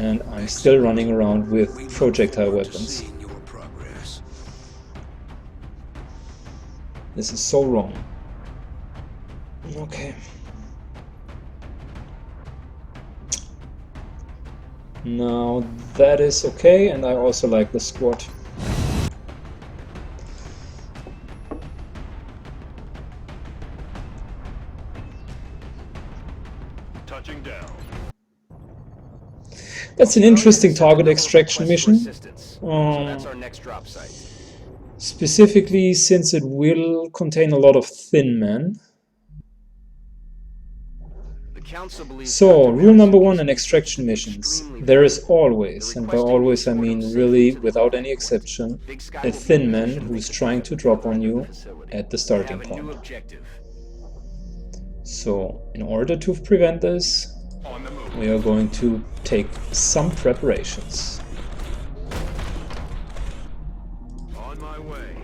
and I'm still running around with projectile weapons. This is so wrong. Okay. Now that is okay, and I also like the squad. Touching down. That's an interesting target extraction mission. So that's our next drop site. Specifically since it will contain a lot of thin men. So, rule number 1 in extraction missions. There is always, and by always I mean really without any exception, a thin man who's trying to drop on you at the starting point. So, in order to prevent this, we are going to take some preparations. On my way.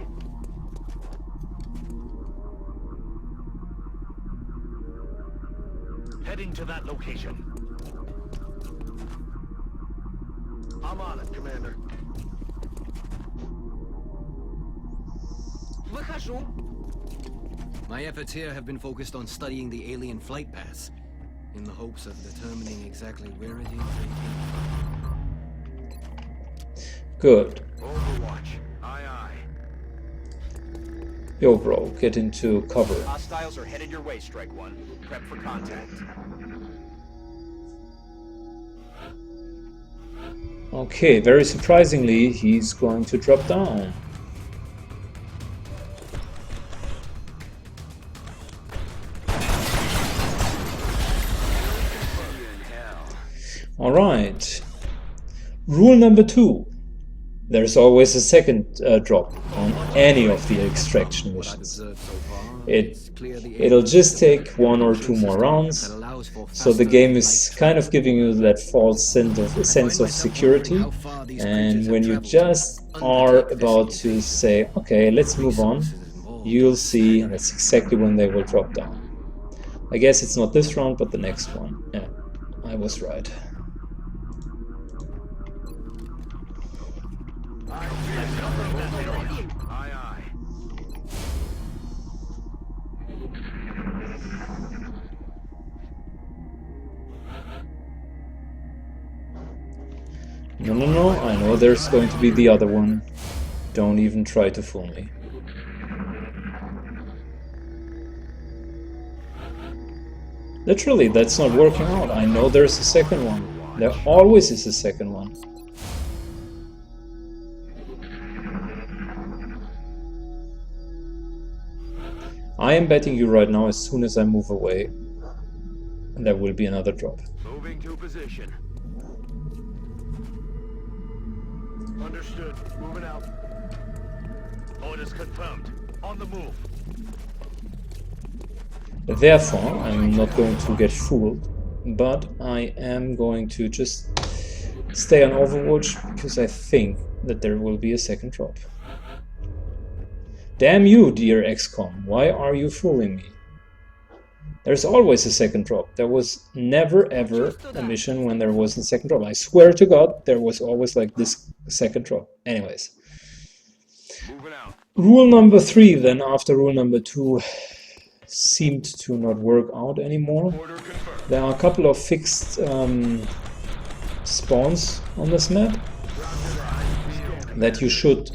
Heading to that location. I'm on it, Commander. My efforts here have been focused on studying the alien flight paths, in the hopes of determining exactly where it is they came from. Good. Overwatch. Aye, aye. Yo, bro, get into cover. Hostiles are headed your way, Strike One. Prep for contact. Okay, very surprisingly, he's going to drop down. Alright. Rule number 2. There's always a second drop on any of the extraction missions. It'll just take 1 or 2 more rounds, so the game is kind of giving you that false sense of security, and when you just are about to say, okay, let's move on, you'll see that's exactly when they will drop down. I guess it's not this round, but the next one. Yeah, I was right. No, I know there's going to be the other one. Don't even try to fool me. Literally, that's not working out. I know there's a second one. There always is a second one. I am betting you right now, as soon as I move away, there will be another drop. Moving to position. Understood. Moving out. Orders confirmed. On the move. Therefore, I'm not going to get fooled, but I am going to just stay on Overwatch because I think that there will be a second drop. Damn you, dear XCOM, why are you fooling me? There's always a second drop. There was never ever a mission when there wasn't a second drop. I swear to God, there was always like this second drop. Anyways. Rule number 3 then, after rule number 2, seemed to not work out anymore. There are a couple of fixed spawns on this map that you should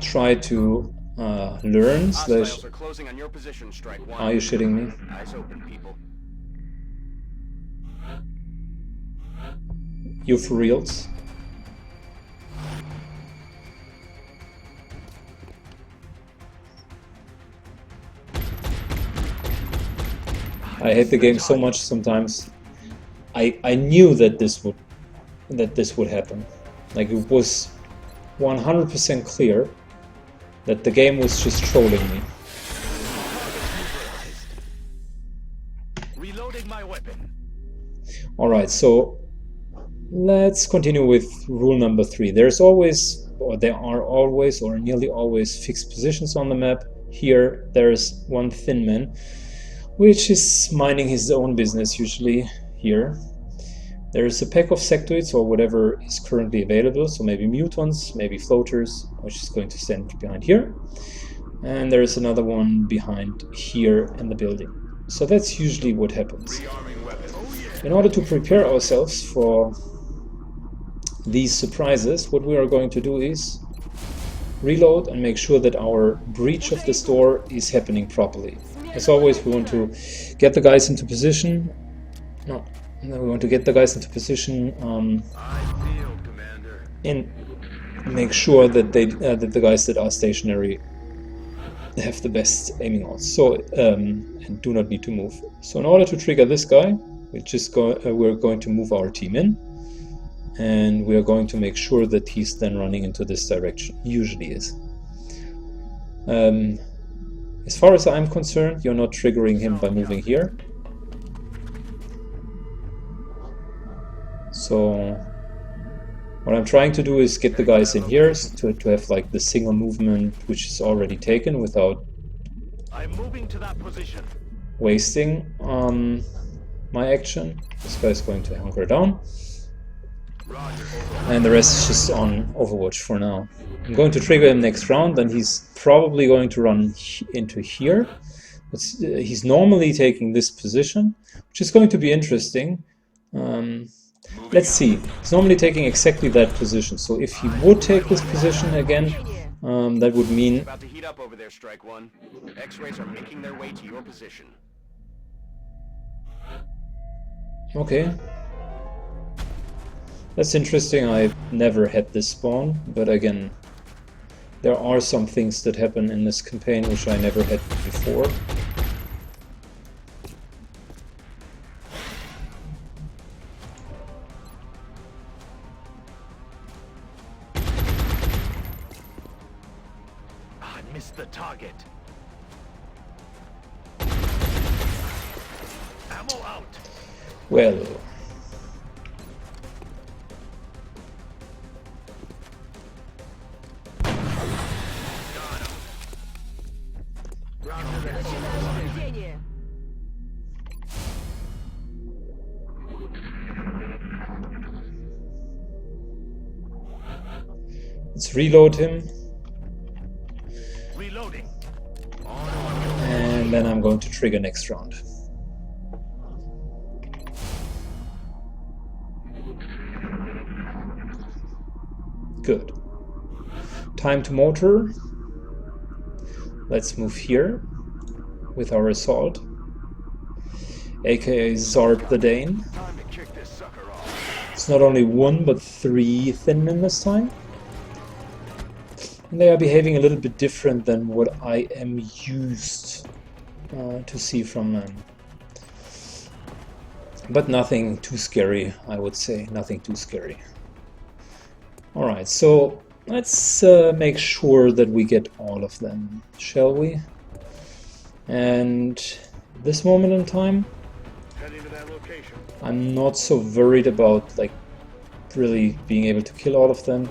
try to learn. Slash, are you shitting me? You for reals? I hate the game so much sometimes. I knew that this would happen. Like, it was 100% clear that the game was just trolling me. Reloading my weapon. Alright, so let's continue with rule number 3. There's always, or there are always, or nearly always, fixed positions on the map. Here there's one thin man, which is minding his own business usually here. There is a pack of sectoids or whatever is currently available, so maybe mutons, maybe floaters, which is going to stand behind here. And there is another one behind here in the building. So that's usually what happens. In order to prepare ourselves for these surprises, what we are going to do is reload and make sure that our breach of this door is happening properly. As always, we want to get the guys into position. No, we want to get the guys into position and make sure that that the guys that are stationary have the best aiming odds. So and do not need to move. So in order to trigger this guy, we're going to move our team in, and we are going to make sure that he's then running into this direction. Usually is. As far as I'm concerned, you're not triggering him by moving here. So what I'm trying to do is get the guys in here to have like the single movement which is already taken without wasting my action. This guy's going to hunker down. And the rest is just on Overwatch for now. I'm going to trigger him next round, and he's probably going to run into here. But he's normally taking this position, which is going to be interesting. Let's see. He's normally taking exactly that position. So if he would take this position again, that would mean... About to heat up over there, Strike One. X-rays are making their way to your position. Okay. That's interesting. I've never had this spawn, but again, there are some things that happen in this campaign which I never had before. I missed the target. Ammo out. Well... Let's reload him. Reloading. And then I'm going to trigger next round. Good. Time to motor. Let's move here with our assault, aka Zard the Dane. Time to kick this sucker off. It's not only 1 but 3 thin men this time. And they are behaving a little bit different than what I am used to see from them. But nothing too scary, I would say. Nothing too scary. Alright, so let's make sure that we get all of them, shall we? And this moment in time, Heading to that location. I'm not so worried about like really being able to kill all of them.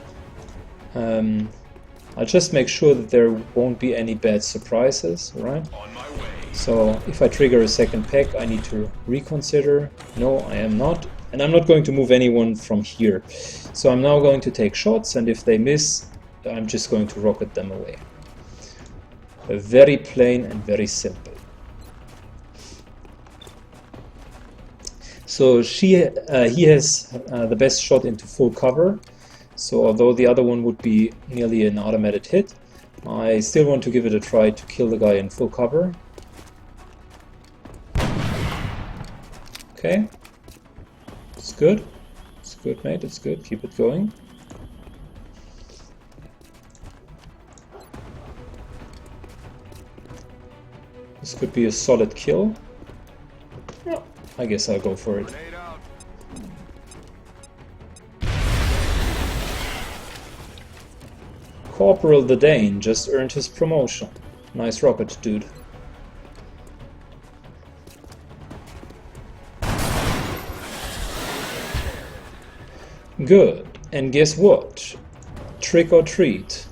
I'll just make sure that there won't be any bad surprises, right? On my way. So if I trigger a second pack, I need to reconsider. No, I am not. And I'm not going to move anyone from here. So I'm now going to take shots, and if they miss, I'm just going to rocket them away. Very plain and very simple. So he has the best shot into full cover. So although the other one would be nearly an automated hit, I still want to give it a try to kill the guy in full cover. Okay. It's good. It's good, mate. It's good. Keep it going. This could be a solid kill. Yeah, I guess I'll go for it. Grenade out. Corporal the Dane just earned his promotion. Nice rocket, dude. Good. And guess what? Trick or treat.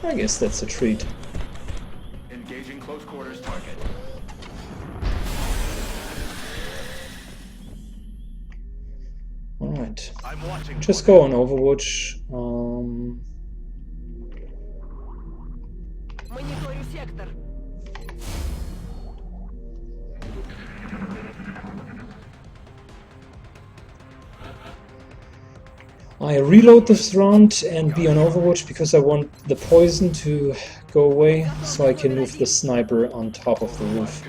I guess that's a treat. Engaging close quarters target. I'm watching. Just go on Overwatch. Мониторю сектор. I reload this round and be on Overwatch because I want the poison to go away, so I can move the sniper on top of the roof.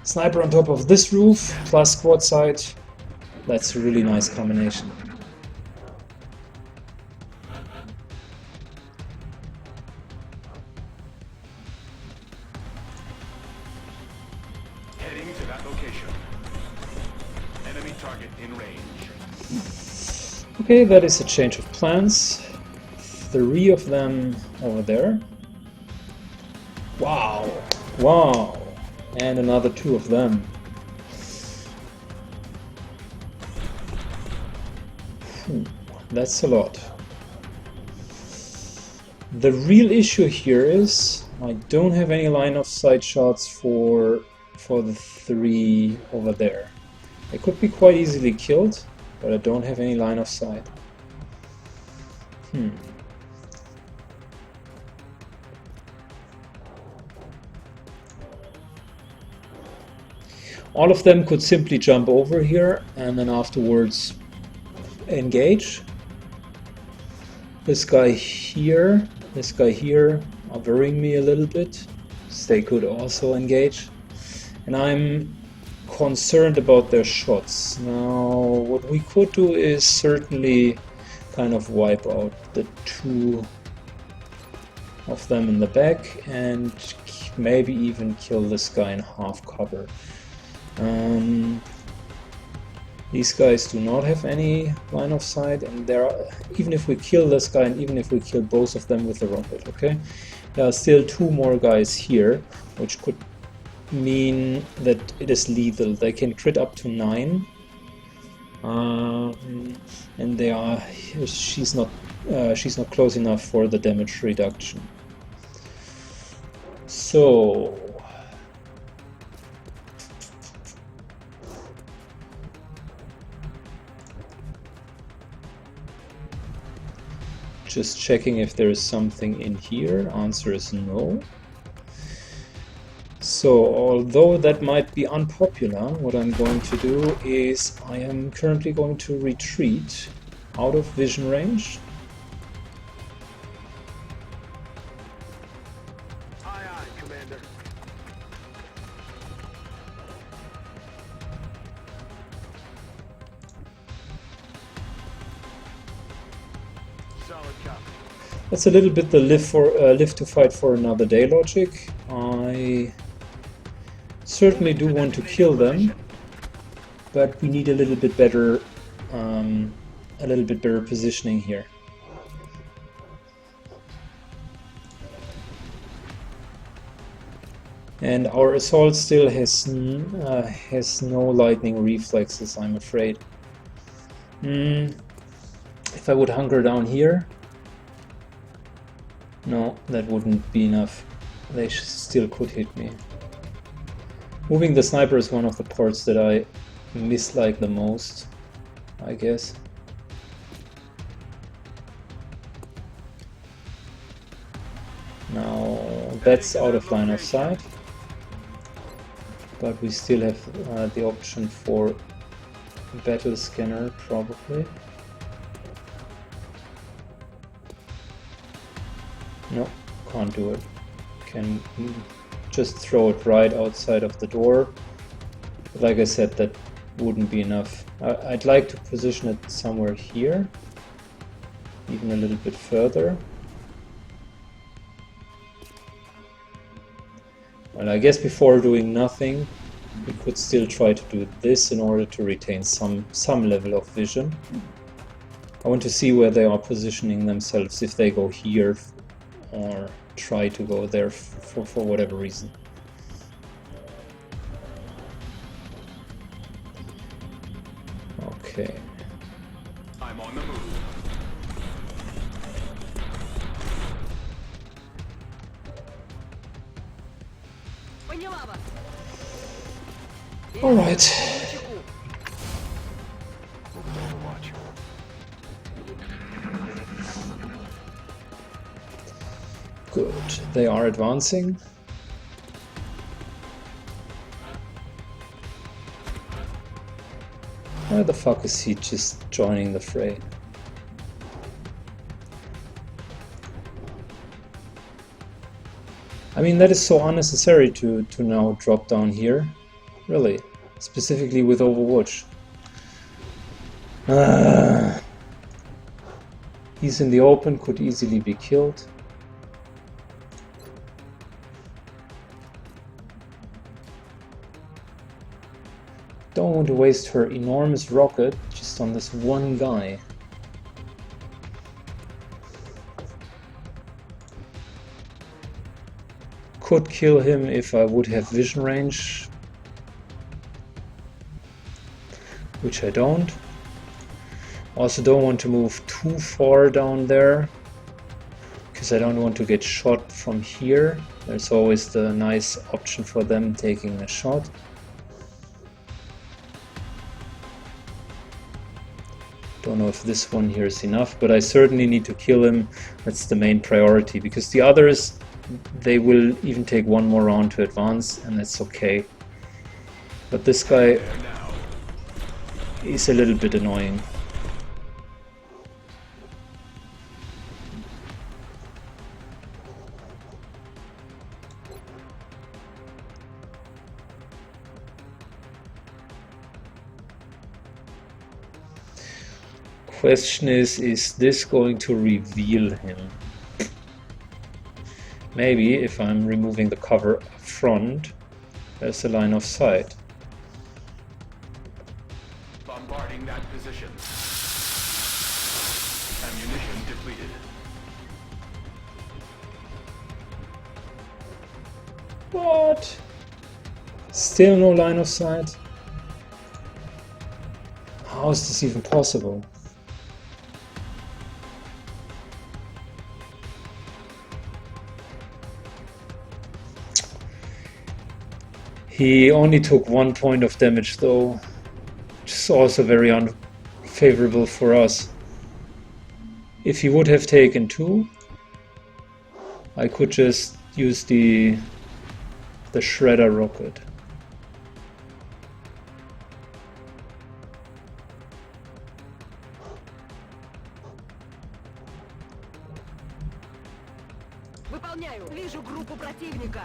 Sniper on top of this roof, plus squad side. That's a really nice combination. Heading to that location. Enemy target in range. Okay, that is a change of plans. 3 of them over there. Wow! Wow! And another 2 of them. That's a lot. The real issue here is I don't have any line of sight shots for the 3 over there. They could be quite easily killed, but I don't have any line of sight. All of them could simply jump over here and then afterwards engage. This guy here are worrying me a little bit. So they could also engage. And I'm concerned about their shots. Now, what we could do is certainly kind of wipe out the 2 of them in the back and maybe even kill this guy in half cover. These guys do not have any line of sight, and even if we kill this guy and even if we kill both of them with the rocket, okay, there are still 2 more guys here, which could mean that it is lethal. They can crit up to 9, and she's not close enough for the damage reduction. So just checking if there is something in here. Answer is no. So, although that might be unpopular, what I'm going to do is I am currently going to retreat out of vision range. Aye, aye, Commander. Solid copy. That's a little bit the live to fight for another day logic. I certainly do want to kill them, but we need a little bit better positioning here. And our assault still has no lightning reflexes, I'm afraid. If I would hunker down here, no, that wouldn't be enough. They still could hit me. Moving the sniper is one of the parts that I mislike the most, I guess. Now that's out of line of sight, but we still have the option for battle scanner probably. No, can't do it. Can just throw it right outside of the door. But like I said, that wouldn't be enough. I'd like to position it somewhere here, even a little bit further. Well, I guess before doing nothing, we could still try to do this in order to retain some level of vision. I want to see where they are positioning themselves, if they go here or try to go there for whatever reason. Okay. I'm on the move. Поняла вас. All right. На чеку. watch. Good. They are advancing. Why the fuck is he just joining the fray? I mean, that is so unnecessary to now drop down here. Really. Specifically with Overwatch. He's in the open, could easily be killed. Don't want to waste her enormous rocket just on this one guy. Could kill him if I would have vision range, which I don't. Also don't want to move too far down there, because I don't want to get shot from here. There's always the nice option for them taking a shot. Don't know if this one here is enough, but I certainly need to kill him. That's the main priority, because the others, they will even take one more round to advance, and that's okay. But this guy is a little bit annoying. Question is this going to reveal him? Maybe if I'm removing the cover up front, there's a line of sight. Bombarding that position. Ammunition depleted. What? Still no line of sight? How is this even possible? He only took 1 point of damage though, which is also very unfavorable for us. If he would have taken 2, I could just use the shredder rocket. Выполняю. Вижу группу противника.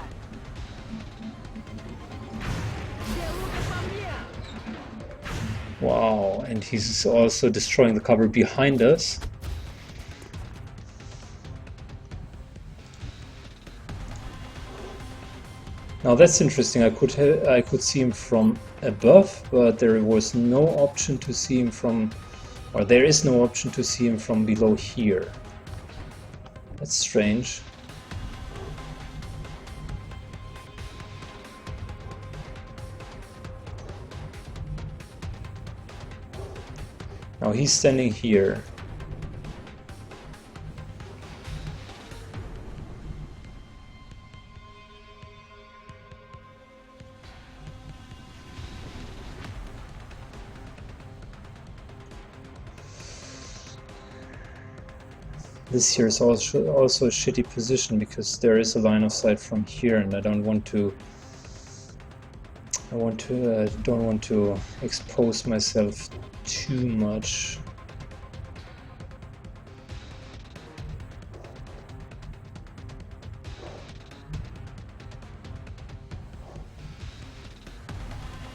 Wow, and he's also destroying the cover behind us. Now that's interesting. I could see him from above, but there was no option to see him from, or there is no option to see him from below here. That's strange. Now he's standing here. This here is also a shitty position because there is a line of sight from here, and I don't want to. Don't want to expose myself too much.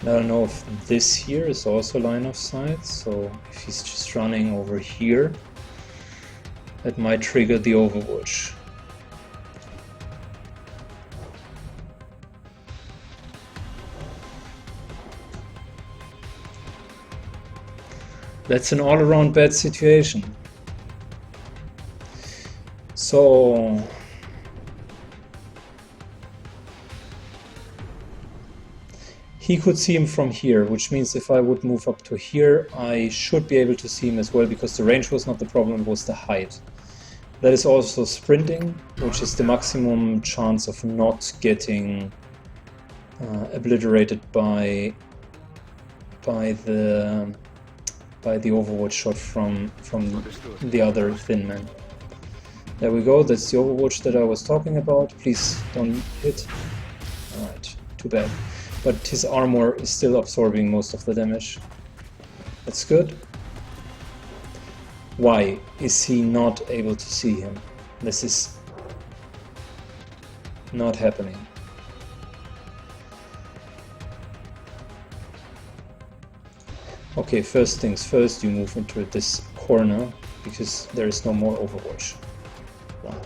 I don't know if this here is also line of sight, so if he's just running over here, that might trigger the Overwatch. That's an all-around bad situation. So he could see him from here, which means if I would move up to here, I should be able to see him as well, because the range was not the problem, it was the height. That is also sprinting, which is the maximum chance of not getting by the overwatch shot from the other thin man. There we go, that's the overwatch that I was talking about. Please don't hit. Alright, too bad. But his armor is still absorbing most of the damage. That's good. Why is he not able to see him? This is not happening. Okay, first things first, you move into this corner because there is no more overwatch. Wow.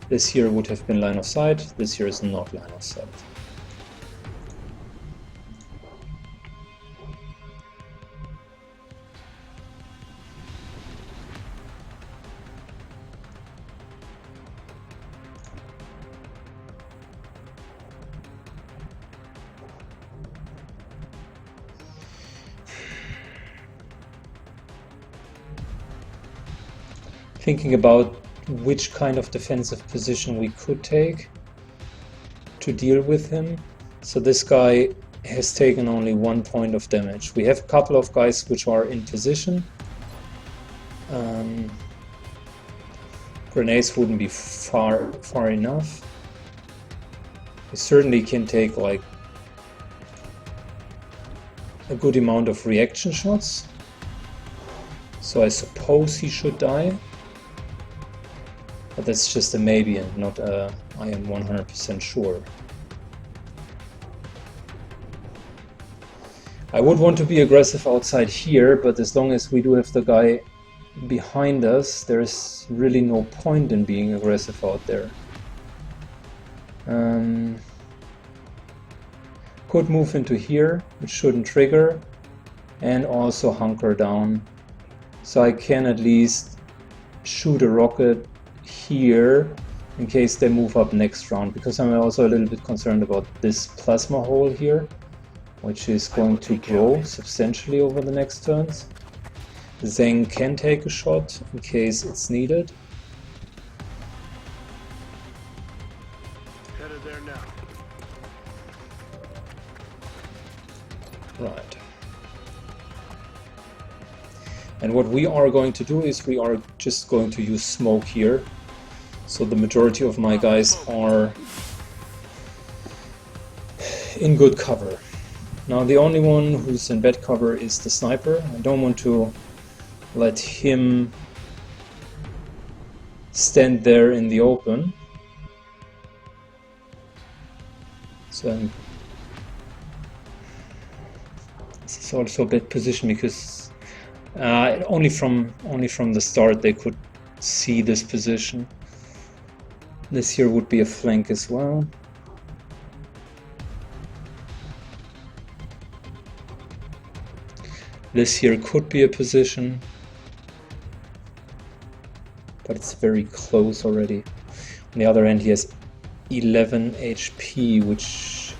This here would have been line of sight, this here is not line of sight. Thinking about which kind of defensive position we could take to deal with him. So this guy has taken only 1 point of damage. We have a couple of guys which are in position. Grenades wouldn't be far enough. We certainly can take like a good amount of reaction shots. So I suppose he should die. But that's just a maybe and not a I am 100% sure. I would want to be aggressive outside here, but as long as we do have the guy behind us, there's really no point in being aggressive out there. Could move into here, which shouldn't trigger, and also hunker down. So I can at least shoot a rocket here in case they move up next round, because I'm also a little bit concerned about this plasma hole here, which is going to grow substantially over the next turns. Zeng can take a shot in case it's needed. Headed there now. Right. And what we are going to do is we are just going to use smoke here. So the majority of my guys are in good cover. Now the only one who's in bad cover is the sniper. I don't want to let him stand there in the open. So this is also a bad position because only from the start they could see this position. This here would be a flank as well. This here could be a position, but it's very close already. On the other hand, he has 11 HP, which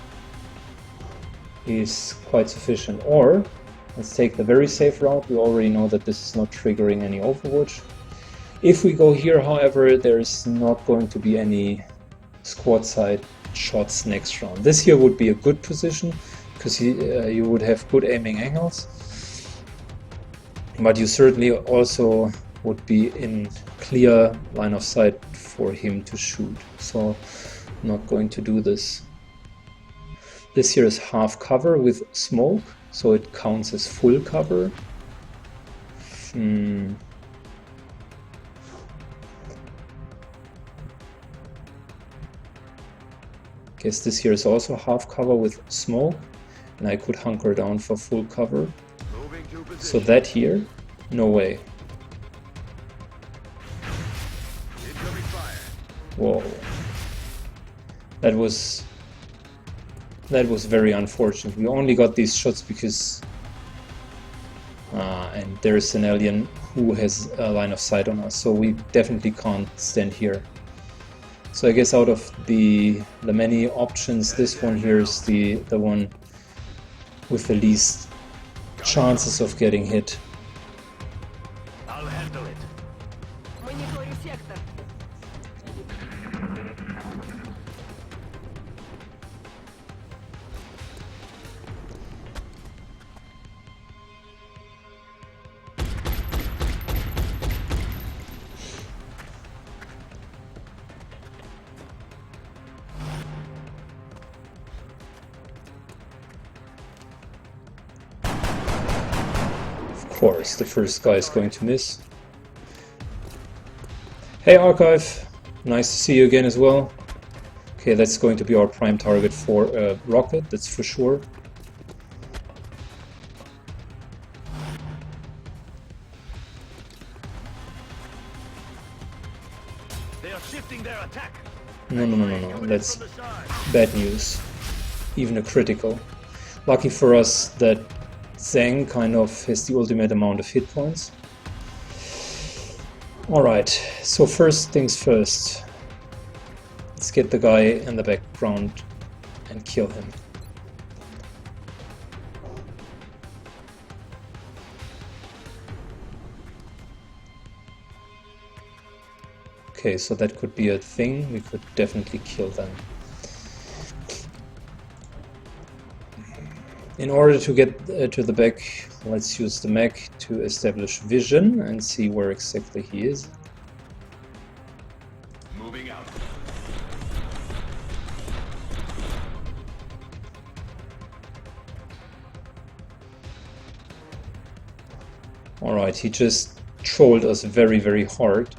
is quite sufficient. Or, let's take the very safe route. We already know that this is not triggering any overwatch. If we go here, however, there's not going to be any squad side shots next round. This here would be a good position, because you would have good aiming angles. But you certainly also would be in clear line of sight for him to shoot. So I'm not going to do this. This here is half cover with smoke, so it counts as full cover. Guess this here is also half cover with smoke, and I could hunker down for full cover. So that here, no way. Whoa. That was very unfortunate. We only got these shots because and there's an alien who has a line of sight on us, so we definitely can't stand here. So I guess out of the many options, this one here is the one with the least chances of getting hit. I'll handle it. Мониторю сектор. course, the first guy is going to miss. Hey Archive, nice to see you again as well. Okay, that's going to be our prime target for rocket, that's for sure. They are shifting their attack. No, that's bad news. Even a critical. Lucky for us that Zhang kind of has the ultimate amount of hit points. Alright, so first things first. Let's get the guy in the background and kill him. Okay, so that could be a thing. We could definitely kill them. In order to get to the back, let's use the mech to establish vision and see where exactly he is. Moving out. Alright, he just trolled us very, very hard.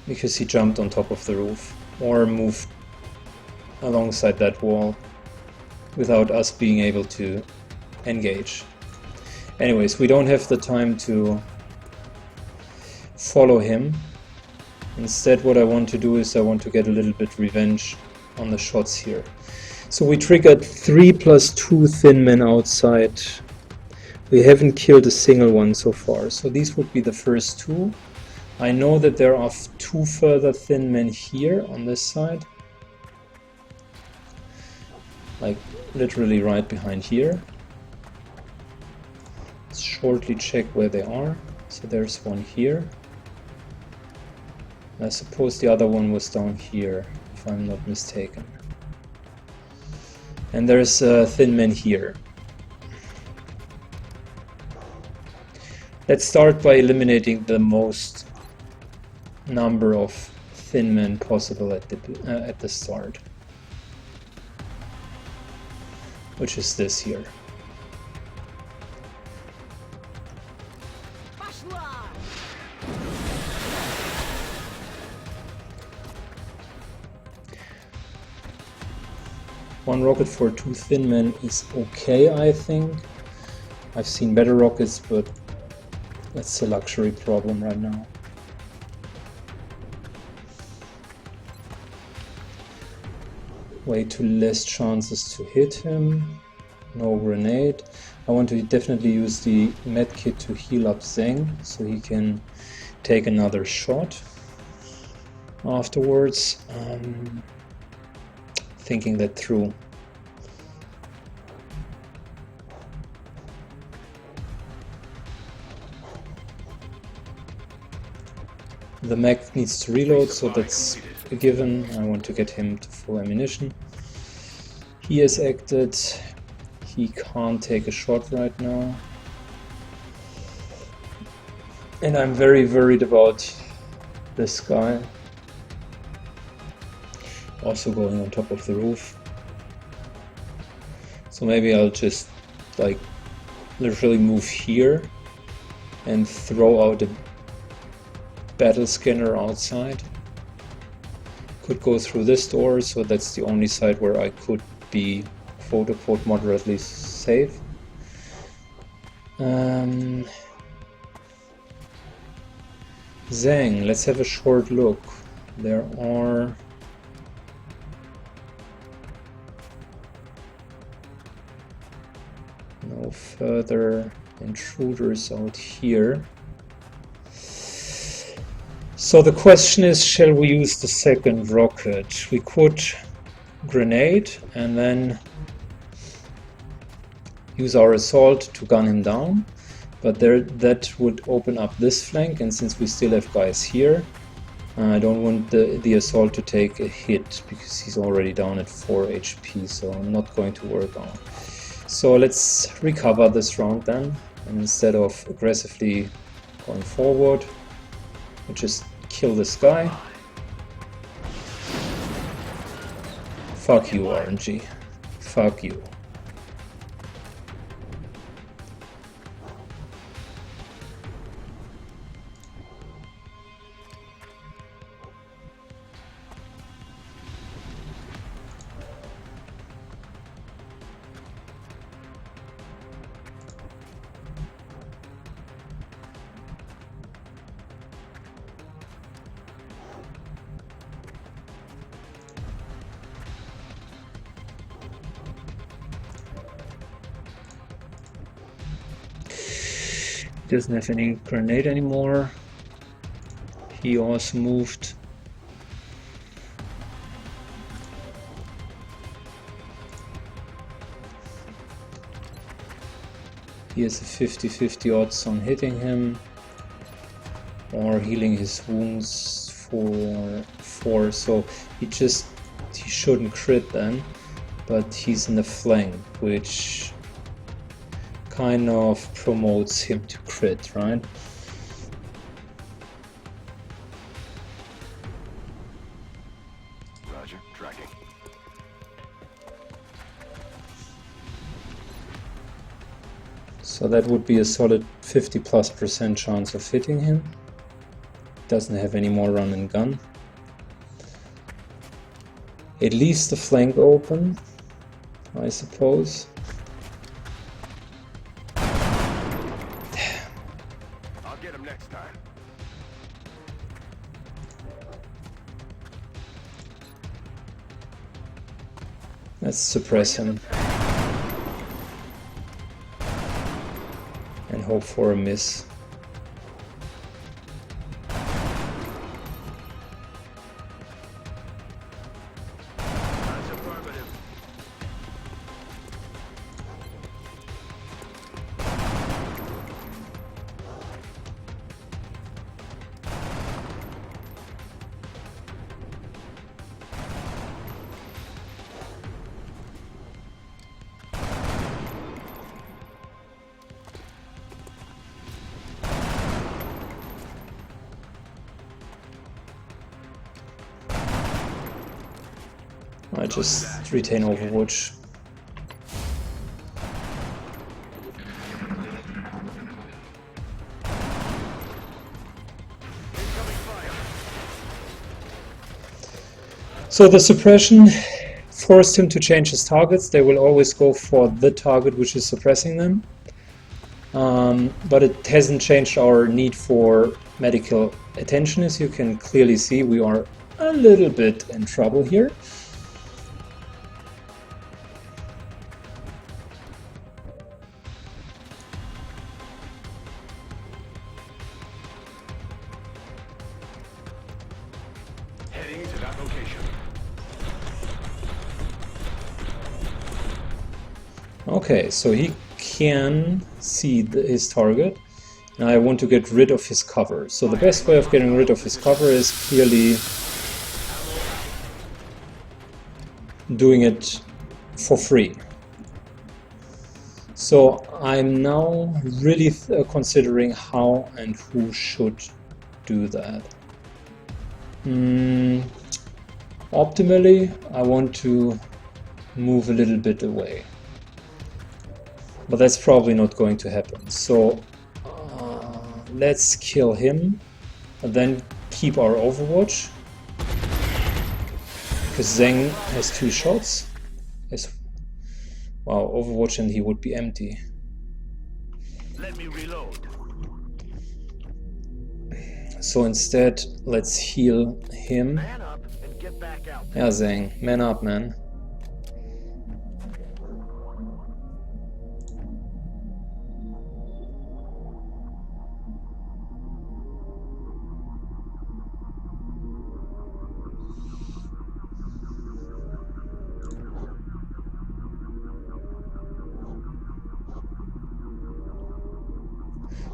Because he jumped on top of the roof or moved alongside that wall without us being able to engage. Anyways, we don't have the time to follow him. Instead, what I want to do is I want to get a little bit revenge on the shots here. So we triggered 3 + 2 thin men outside. We haven't killed a single one so far, so these would be the first 2. I know that there are 2 further thin men here on this side. Like literally right behind here. Let's shortly check where they are. So there's one here. I suppose the other one was down here, if I'm not mistaken. And there's a thin man here. Let's start by eliminating the most number of thin men possible at the start, which is this here. One rocket for 2 thin men is okay, I think. I've seen better rockets, but that's a luxury problem right now. Way too less chances to hit him. No grenade. I want to definitely use the medkit to heal up Zhang so he can take another shot afterwards. Thinking that through. The mech needs to reload, so that's a given. I want to get him to full ammunition. He has acted. He can't take a shot right now. And I'm very worried about this guy. Also going on top of the roof. So maybe I'll just like literally move here and throw out a battle scanner outside. Could go through this door, so that's the only side where I could be quote-unquote moderately safe. Zhang, let's have a short look. There are no further intruders out here. So the question is, shall we use the second rocket? We could grenade and then use our assault to gun him down, but that would open up this flank, and since we still have guys here, I don't want the assault to take a hit because he's already down at 4 HP, so I'm not going to work on. So let's recover this round then, and instead of aggressively going forward, we'll just kill this guy. Fuck you, RNG. Fuck you. Doesn't have any grenade anymore. He also moved. He has a 50-50 odds on hitting him or healing his wounds for 4, so he shouldn't crit then, but he's in the flank, which kind of promotes him to crit, right? Roger, tracking. So that would be a solid 50+% chance of hitting him. Doesn't have any more run and gun. It leaves the flank open, I suppose. I'll get him next time. Let's suppress him and hope for a miss. That's affirmative. I just retain Overwatch. So the suppression forced him to change his targets. They will always go for the target which is suppressing them. But it hasn't changed our need for medical attention. As you can clearly see, we are a little bit in trouble here. Heading to that location. Okay, so he can see his target. Now I want to get rid of his cover. So the best way of getting rid of his cover is clearly doing it for free. So I'm now really considering how and who should do that. Optimally, I want to move a little bit away. But that's probably not going to happen. So let's kill him and then keep our Overwatch. Because Zeng has 2 shots. Wow, Overwatch and he would be empty. Let me reload. So instead, let's heal him. Man up and get back out. Yeah, Zeng, man up, man.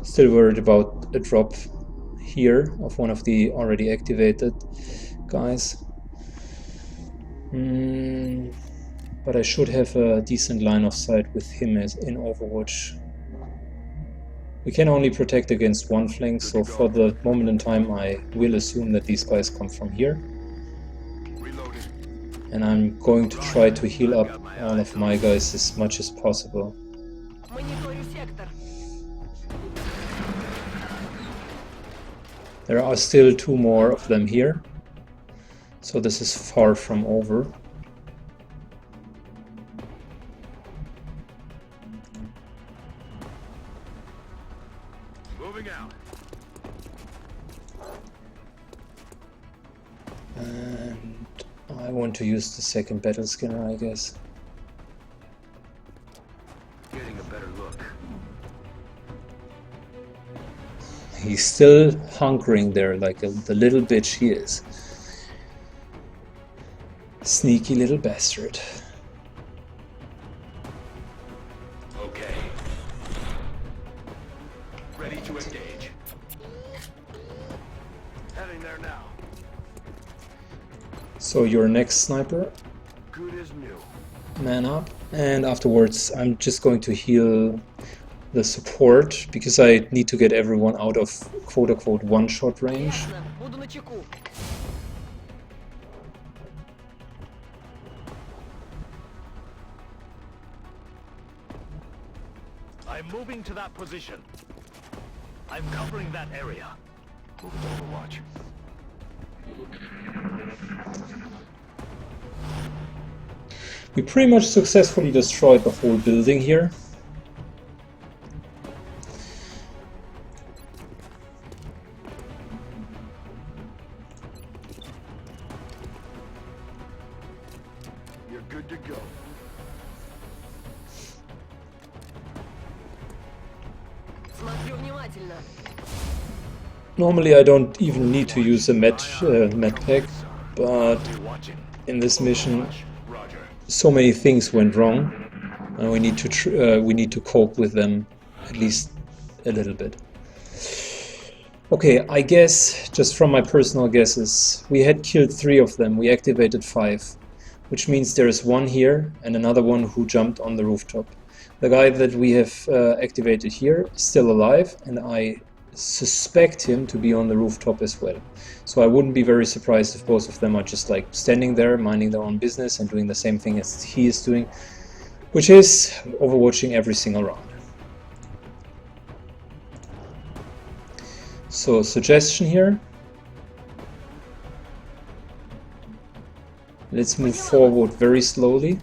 Still worried about a drop here of one of the already activated guys. But I should have a decent line of sight with him as in Overwatch. We can only protect against one flank, so for the moment in time I will assume that these guys come from here. Reloading. And I'm going to try to heal up all of my guys as much as possible. Мониторю сектор. There are still 2 more of them here, so this is far from over. Moving out. And I want to use the second battle scanner, I guess. Getting a better look. He's still hunkering there like the little bitch he is. Sneaky little bastard. Okay. Ready to engage. Heading there now. So your next sniper, Good as new. man up, and afterwards I'm just going to heal the support because I need to get everyone out of quote-unquote one-shot range. Ясно. Буду начеку. I'm moving to that position. I'm covering that area. Moving to Overwatch. We pretty much successfully destroyed the whole building here. You're good to go. Смотрю внимательно. Normally I don't even need to use a med pack, but You're watching. in this mission Roger. so many things went wrong, and we need to cope with them at least a little bit. Okay, I guess just from my personal guesses, we had killed 3 of them. We activated 5, which means there is one here and another one who jumped on the rooftop. The guy that we have activated here is still alive, and I suspect him to be on the rooftop as well. So I wouldn't be very surprised if both of them are just like standing there, minding their own business and doing the same thing as he is doing, which is overwatching every single round. So suggestion here. Let's move forward very slowly.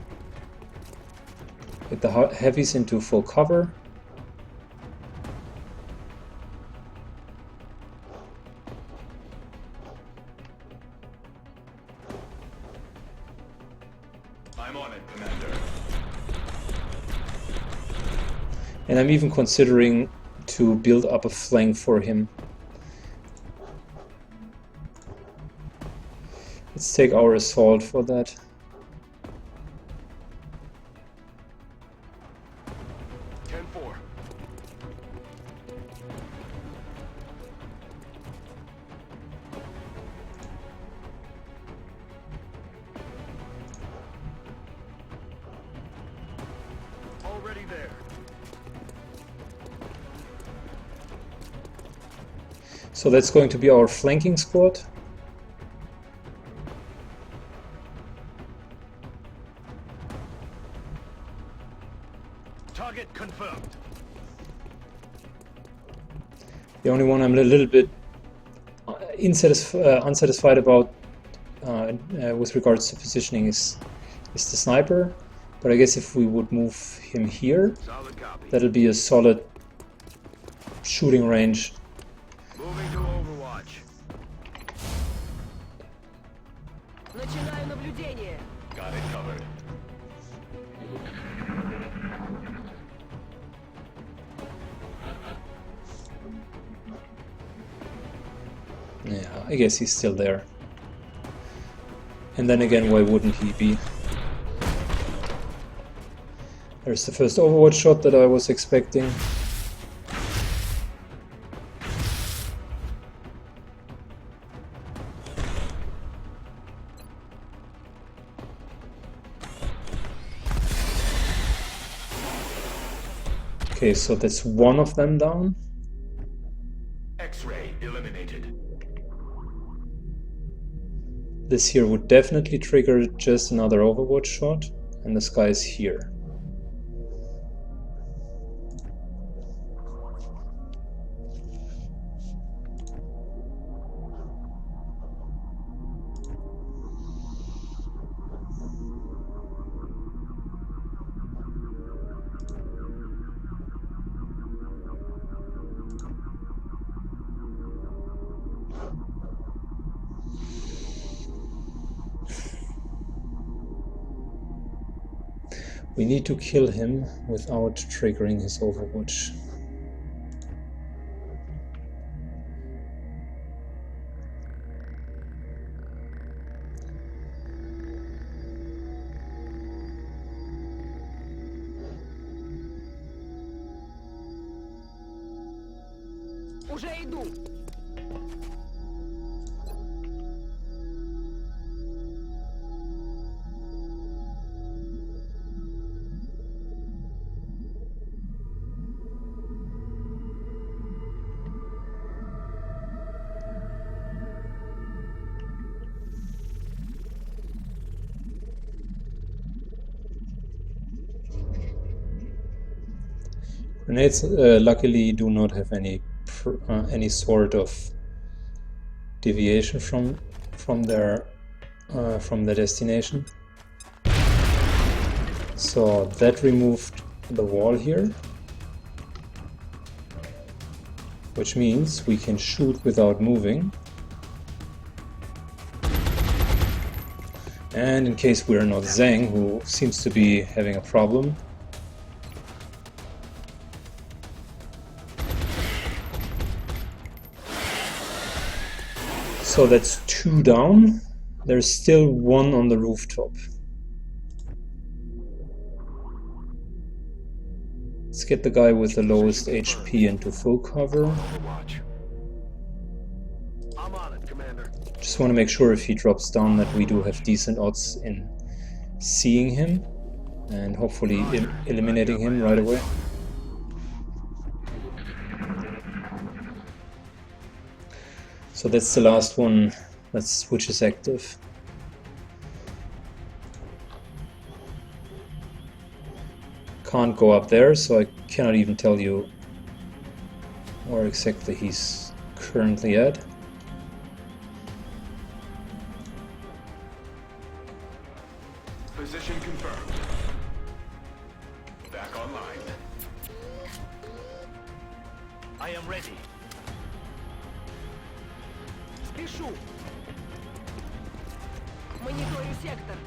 Get the heavies into full cover. I'm on it, Commander. And I'm even considering to build up a flank for him. Let's take our assault for that. Already there. So that's going to be our flanking squad. Target confirmed. The only one I'm a little bit unsatisfied about with regards to positioning is the sniper. But I guess if we would move him here, Solid copy. that'll be a solid shooting range. Moving to Overwatch. Начинаю наблюдение. Got it covered. Yeah, I guess he's still there. And then again, why wouldn't he be? There's the first Overwatch shot that I was expecting. Okay, so that's one of them down. X-ray eliminated. This here would definitely trigger just another Overwatch shot, and this guy is here. We need to kill him without triggering his Overwatch. Уже иду. Grenades luckily do not have any sort of deviation from their destination. So that removed the wall here, which means we can shoot without moving. And in case we're not Zhang, who seems to be having a problem, so that's 2 down. There's still 1 on the rooftop. Let's get the guy with the lowest HP into full cover. Overwatch. I'm on it, Commander. Just want to make sure if he drops down that we do have decent odds in seeing him and hopefully eliminating him right away. So that's the last one which is active. Can't go up there, so I cannot even tell you where exactly he's currently at. Position confirmed. Back online. I am ready. Спешу. Мониторю сектор.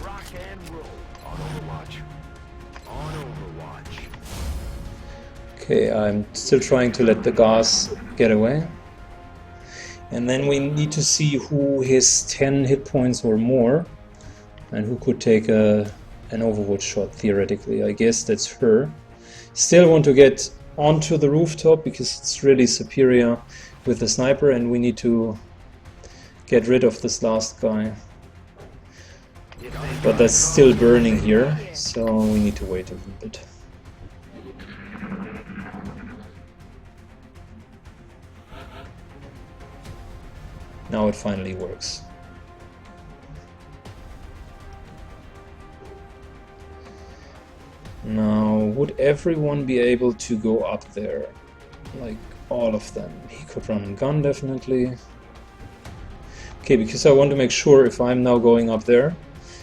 Rock and roll. On Overwatch. On Overwatch. Okay, I'm still trying to let the gas get away. And then we need to see who has 10 hit points or more and who could take an Overwatch shot theoretically. I guess that's her. Still want to get onto the rooftop because it's really superior with the sniper, and we need to get rid of this last guy. But that's still burning here, so we need to wait a little bit. Now it finally works. Now, would everyone be able to go up there? Like, all of them. He could run and gun, definitely. Okay, because I want to make sure if I'm now going up there,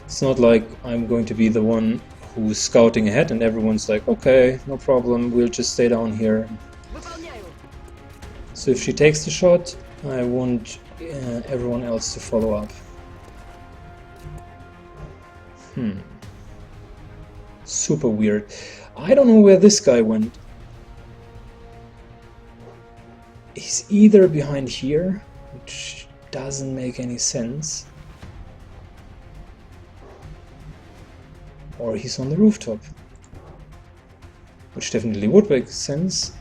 it's not like I'm going to be the one who's scouting ahead and everyone's like, okay, no problem, we'll just stay down here. Выполняю. So if she takes the shot, I want everyone else to follow up. Super weird. I don't know where this guy went. He's either behind here, which doesn't make any sense, or he's on the rooftop, which definitely would make sense,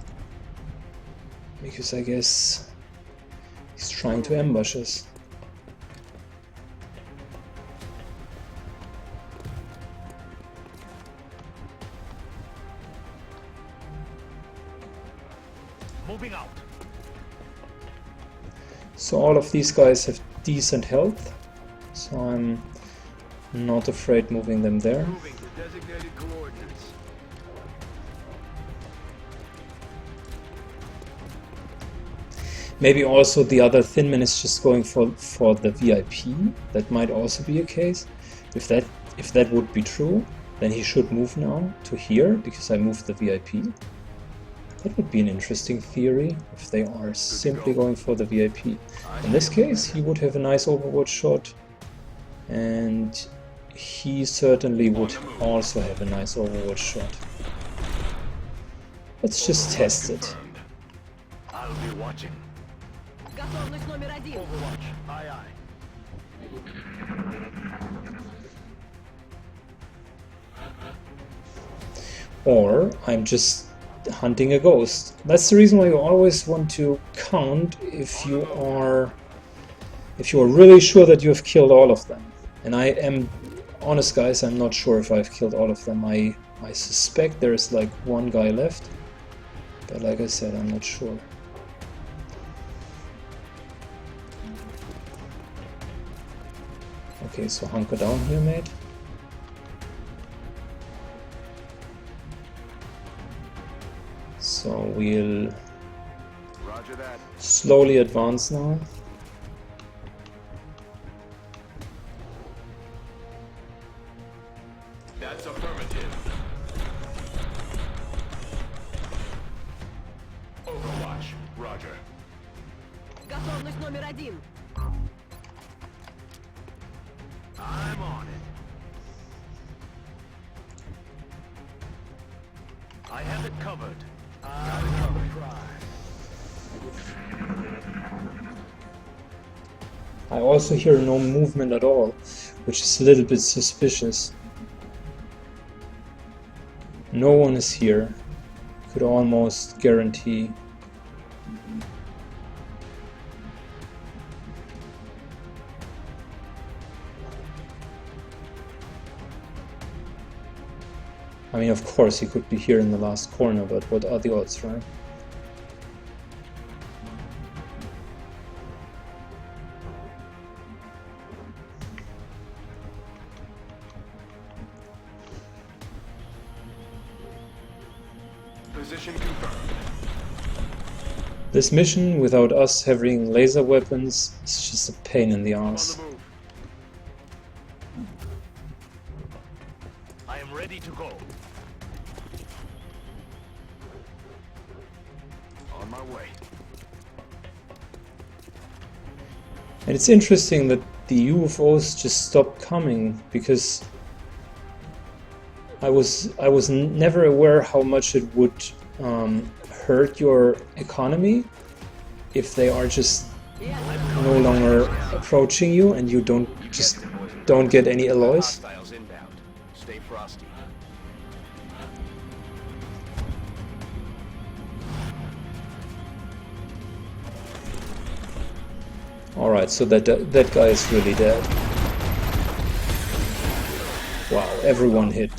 because I guess he's trying to ambush us. Moving out. So all of these guys have decent health, so I'm not afraid moving them there. Moving to designated coordinates. Maybe also the other thin man is just going for the VIP. That might also be a case. If that would be true, then he should move now to here because I moved the VIP. That would be an interesting theory if they are simply going for the VIP. In this case, he would have a nice Overwatch shot, and he certainly would also have a nice Overwatch shot. Let's just test it. I'll be watching. Готовность номер 1. Overwatch. Aye, aye. Or I'm just hunting a ghost. That's the reason why you always want to count if you are really sure that you have killed all of them. And I am honest, guys, I'm not sure if I've killed all of them. I suspect there's like one guy left, but like I said, I'm not sure. Okay, so hunker down here, mate. So we'll Roger that. slowly advance now. That's affirmative. Overwatch. Roger. Готовность номер 1. I'm on it. I have it covered. Got it covered. I also hear no movement at all, which is a little bit suspicious. No one is here. Could almost guarantee. I mean, of course, he could be here in the last corner, but what are the odds, right? Position confirmed. This mission, without us having laser weapons, is just a pain in the On ass. the move. I am ready to go. On my way. And it's interesting that the UFOs just stopped coming, because I was never aware how much it would hurt your economy if they are just no longer approaching you and you don't get any alloys. Hostiles inbound. Stay frosty. All right, so that guy is really dead. Wow, everyone hit.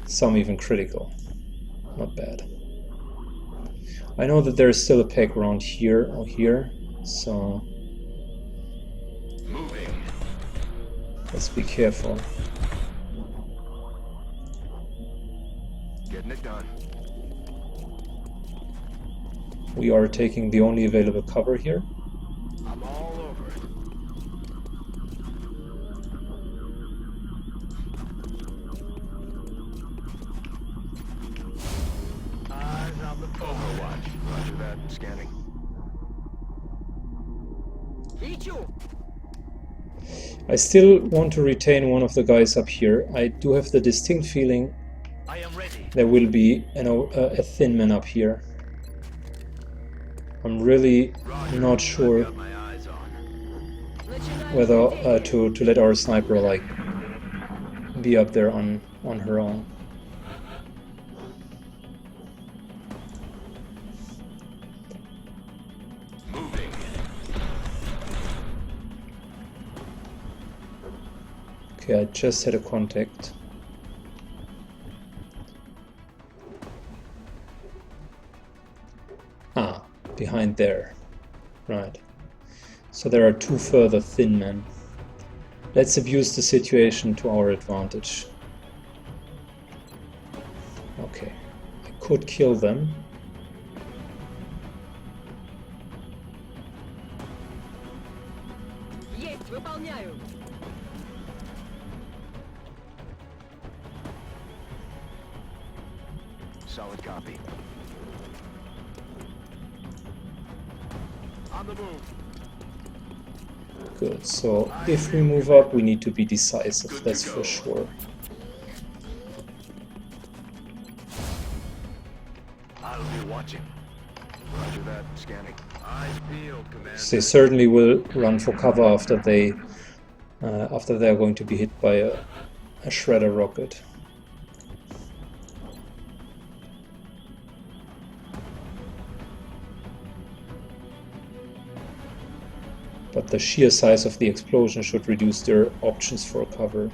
Some even critical. Not bad. I know that there is still a pack around here or here, so Moving. let's be careful. Getting it done. We are taking the only available cover here. I'm all over it. Eyes on the Overwatch. Roger that. Scanning. Ищу. I still want to retain one of the guys up here. I do have the distinct feeling I am ready. there will be a thin man up here. I'm really not sure Got my eyes on. Начинаю whether наведение. to let our sniper like be up there on her own. Moving. Okay, I just had a contact. Ah, behind there. Right. So there are two further thin men. Let's abuse the situation to our advantage. Okay. I could kill them. Есть, выполняю. Solid copy. On the move. Good. So if we move up, we need to be decisive, that's for sure. I'll be watching. Roger that. Scanning. Eyes peeled, Commander. They certainly will run for cover after they are going to be hit by a shredder rocket. But the sheer size of the explosion should reduce their options for cover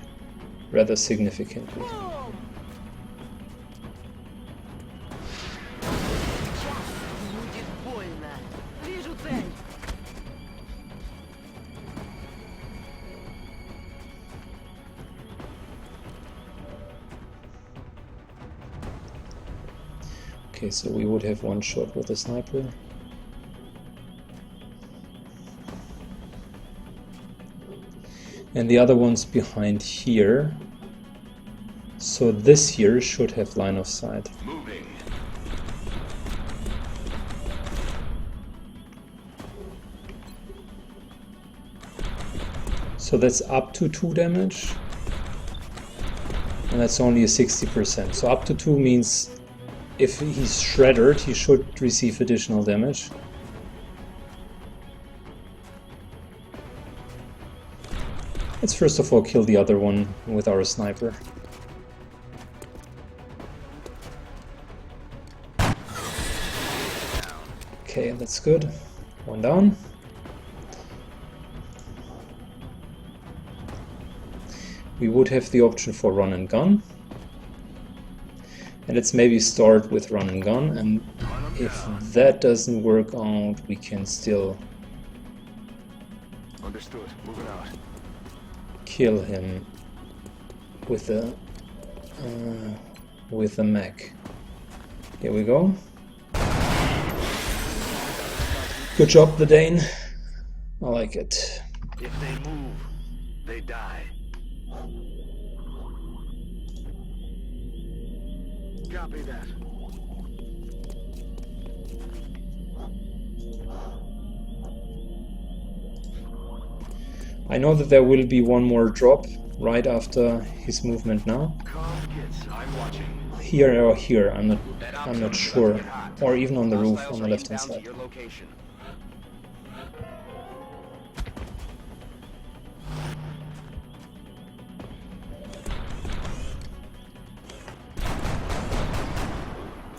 rather significantly. Бум! Сейчас будет больно. Вижу цель. Okay, so we would have one shot with a sniper. And the other one's behind here. So this here should have line of sight. Moving. So that's up to 2 damage. And that's only a 60%. So up to 2 means if he's shredded, he should receive additional damage. Let's first of all kill the other one with our sniper. Okay, that's good. One down. We would have the option for run and gun. And let's maybe start with run and gun, and if that doesn't work out, we can still Understood. Moving out. kill him with a mech. Here we go. Good job, the Dane. I like it. If they move, they die. Copy that. I know that there will be one more drop right after his movement now. Calm kids, I'm watching. Here or here, I'm That not option sure. doesn't get hot. Or even on the roof Hostiles on the are left hand inbound to side. your location.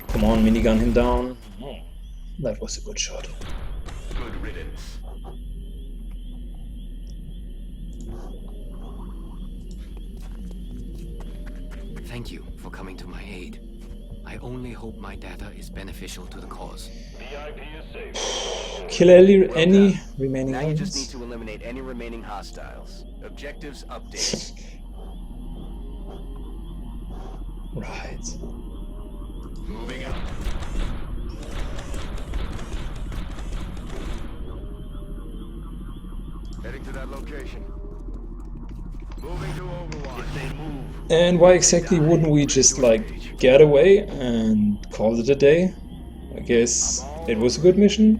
Come on, minigun him down. Oh, that was a good shot. Good riddance. Thank you for coming to my aid. I only hope my data is beneficial to the cause. VIP is safe. Kill any remaining Now you just need enemies. to eliminate any remaining hostiles. Objectives updated. Right. Moving out. Heading to that location. Moving to Overwatch. If they move, And why exactly wouldn't we just like get away and call it a day? I guess it was a good mission.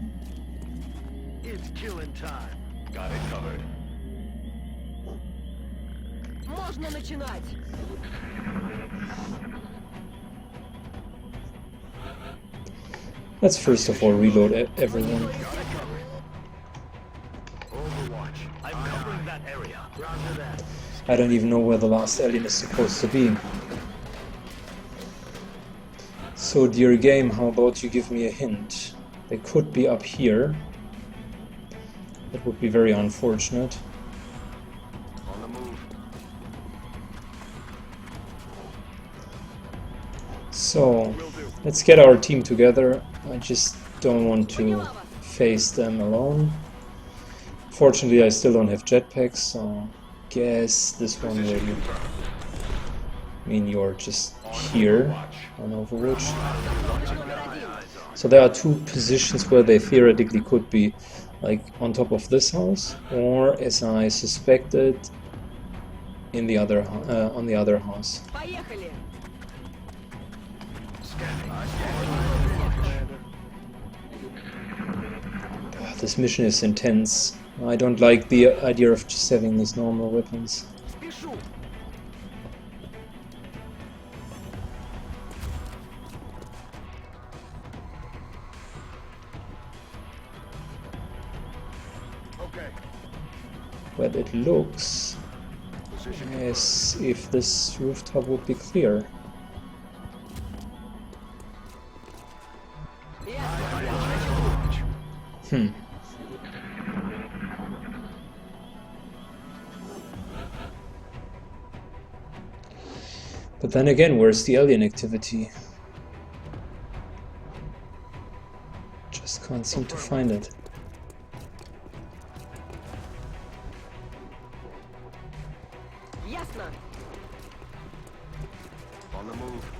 it's killing time. Got it covered. Можно начинать. Let's first of all reload everyone. Got it covered. Overwatch. I'm covering that area. Roger that. I don't even know where the last alien is supposed to be. So, dear game, how about you give me a hint? They could be up here. That would be very unfortunate. On the move. So, let's get our team together. I just don't want to face them alone. Fortunately, I still don't have jetpacks, so guess this one will mean you're just here on Overwatch. So there are two positions where they theoretically could be, like on top of this house, or as I suspected, in the other on the other house. Поехали. This mission is intense. I don't like the idea of just having these normal weapons. Спешу. Okay. But it looks as if this rooftop would be clear. Я. But then again, where's the alien activity? Just can't seem to find it. Ясно. On the move.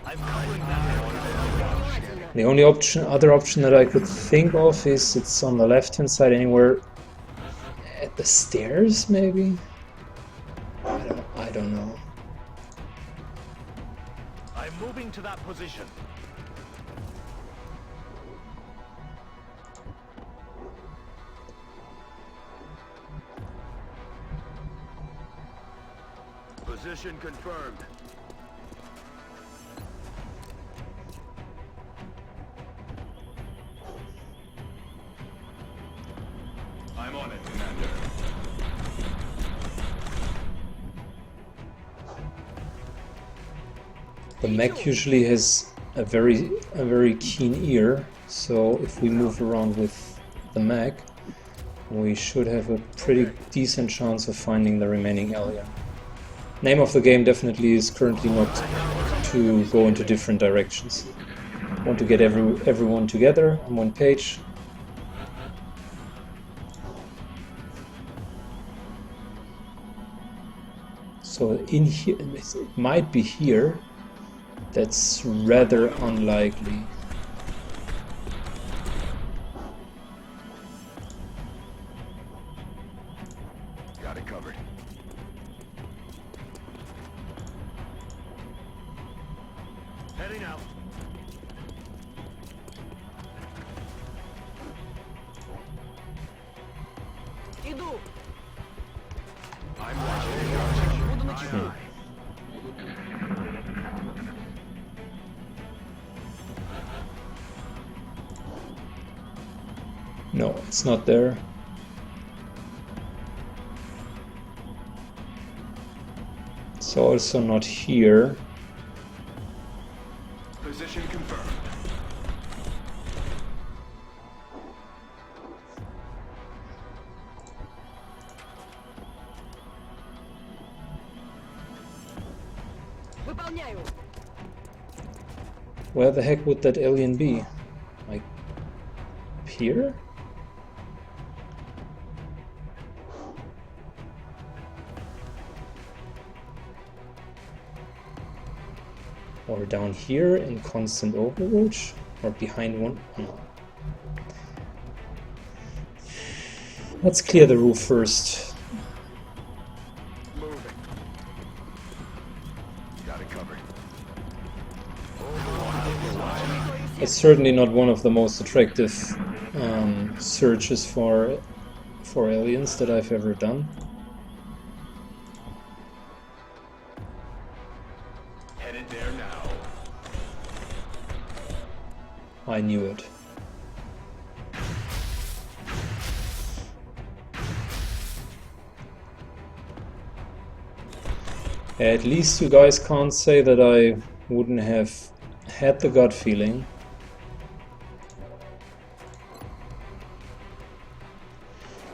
I'm covering that. The only other option that I could think of is it's on the left-hand side, anywhere at the stairs, maybe? I don't know. I'm moving to that position. Position confirmed. I'm on it, Commander. The mech usually has a very keen ear, so if we move around with the mech, we should have a pretty decent chance of finding the remaining alien. Name of the game definitely is currently not to go into different directions. Want to get everyone together on one page. So in here, it might be here. That's rather unlikely. Got it covered. Heading out. Иду. I'm watching. Буду на чеку. No, it's not there. It's also not here. Position confirmed. Выполняю. Where the heck would that alien be? Like, here? Or down here in constant overwatch? Or behind one? No. Let's clear the roof first. Moving. Got it covered. It's certainly not one of the most attractive searches for aliens that I've ever done. Headed there now. I knew it. At least you guys can't say that I wouldn't have had the gut feeling.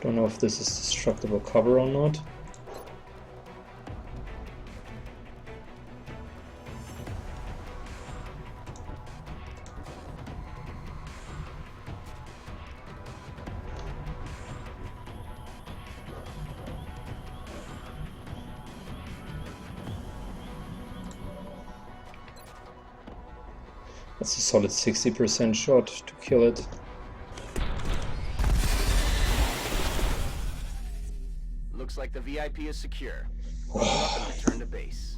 Don't know if this is destructible cover or not. That's a solid 60% shot to kill it. Looks like the VIP is secure. Open up and return to base.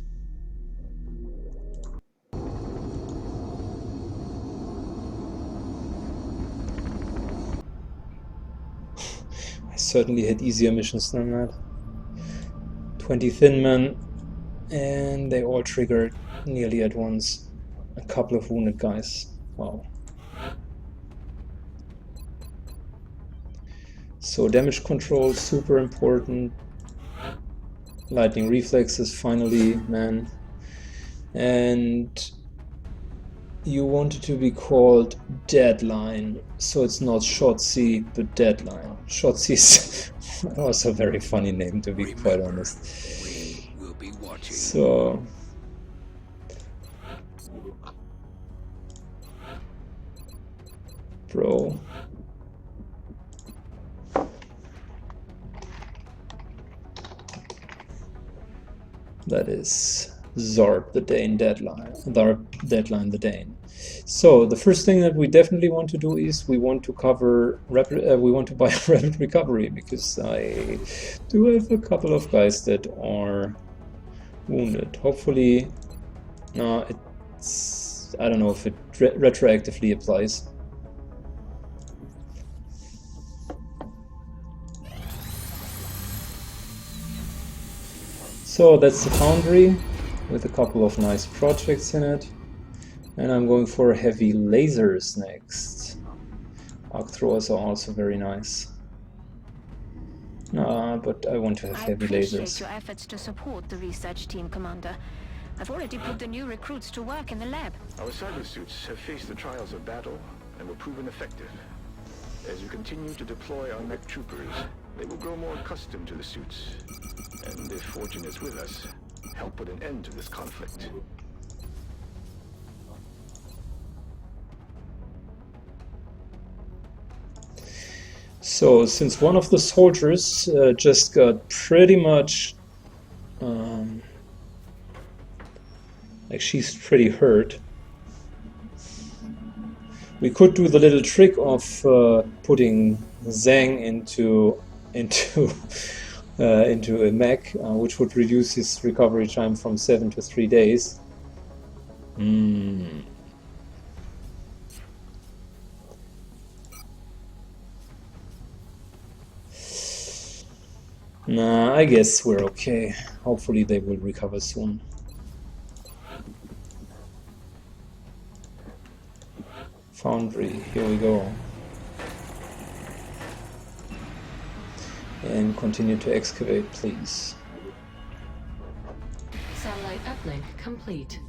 I certainly had easier missions than that. 20 thin men, and they all triggered nearly at once. A couple of wounded guys. Wow. So damage control, super important. Lightning reflexes, finally, man. And you want it to be called Deadline, so it's not Shotzi, but Deadline. Shotzi is also a very funny name, to be quite honest. We will be watching. So bro, that is Zarb the Dane deadline. The Dane. So the first thing that we definitely want to do is we want to cover we want to buy rapid recovery, because I do have a couple of guys that are wounded. Hopefully, no, it's, I don't know if it retroactively applies. So that's the foundry with a couple of nice projects in it. And I'm going for heavy lasers next. Arc throwers are also very nice. But I want to have heavy lasers. I appreciate your efforts to support the research team, Commander. I've already put the new recruits to work in the lab. Our cybersuits have faced the trials of battle and were proven effective. As you continue to deploy our mech troopers, they will grow more accustomed to the suits. And if fortune is with us, help put an end to this conflict. So, since one of the soldiers just got pretty much, like she's pretty hurt, we could do the little trick of putting Zhang into a mech, which would reduce his recovery time from 7 to 3 days. Nah, I guess we're okay. Hopefully they will recover soon. Foundry, here we go. And continue to excavate, please. Satellite uplink complete.